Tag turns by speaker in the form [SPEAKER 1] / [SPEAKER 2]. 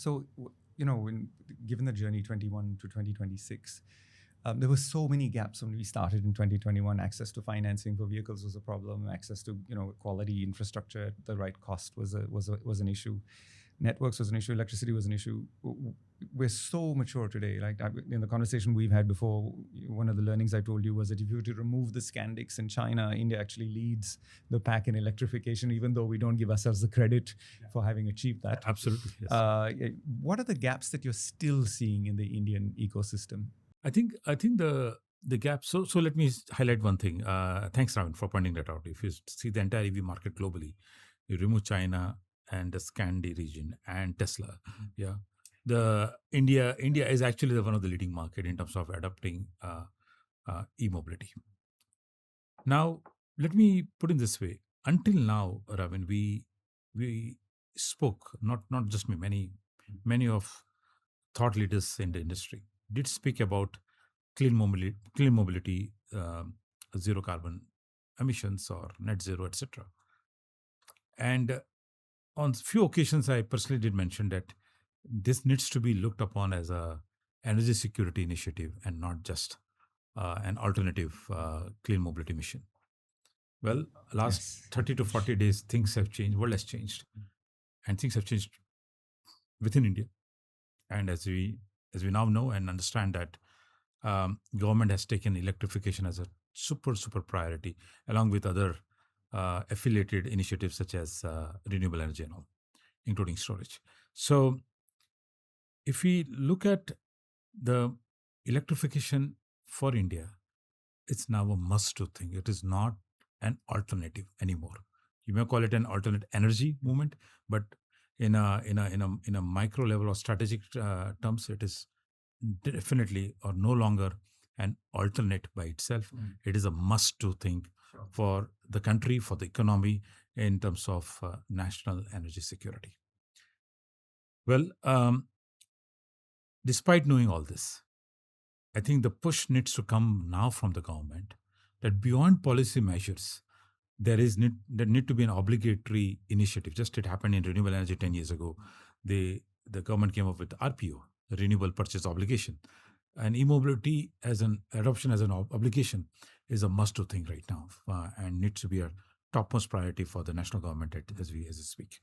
[SPEAKER 1] So, given the journey 21 to 2026, there were so many gaps when we started in 2021. Access to financing for vehicles was a problem. Access to quality infrastructure at the right cost was an issue. Networks was an issue. Electricity was an issue. We're so mature today. Like in the conversation we've had before, one of the learnings I told you was that if you were to remove the Scandics in China, India actually leads the pack in electrification, even though we don't give ourselves the credit for having achieved that.
[SPEAKER 2] Absolutely. Yes.
[SPEAKER 1] What are the gaps that you're still seeing in the Indian ecosystem?
[SPEAKER 2] I think the gap. So let me highlight one thing. Thanks, Ravin, for pointing that out. If you see the entire EV market globally, you remove China and the Scandi region and Tesla. Yeah, the India is actually one of the leading market in terms of adopting e-mobility. Now, let me put in this way. Until now, Ravin, we spoke, not just me, many of thought leaders in the industry did speak about clean mobility, zero carbon emissions or net zero, etc. And on few occasions, I personally did mention that this needs to be looked upon as a energy security initiative and not just an alternative clean mobility mission. Well, last 30 to 40 days, things have changed. World has changed, and things have changed within India. And as we now know and understand that government has taken electrification as a super priority, along with other affiliated initiatives such as renewable energy and all, including storage. So, if we look at the electrification for India, it's now a must-do thing. It is not an alternative anymore. You may call it an alternate energy movement, but in a micro level or strategic terms, it is definitely or no longer an alternate by itself. It is a must-do thing for the country, for the economy, in terms of national energy security. Well, despite knowing all this, I think the push needs to come now from the government that beyond policy measures, there need to be an obligatory initiative. Just it happened in renewable energy 10 years ago. The government came up with RPO, the Renewable Purchase Obligation. And e-mobility as an adoption as an obligation is a must-do thing right now and needs to be a topmost priority for the national government as we speak.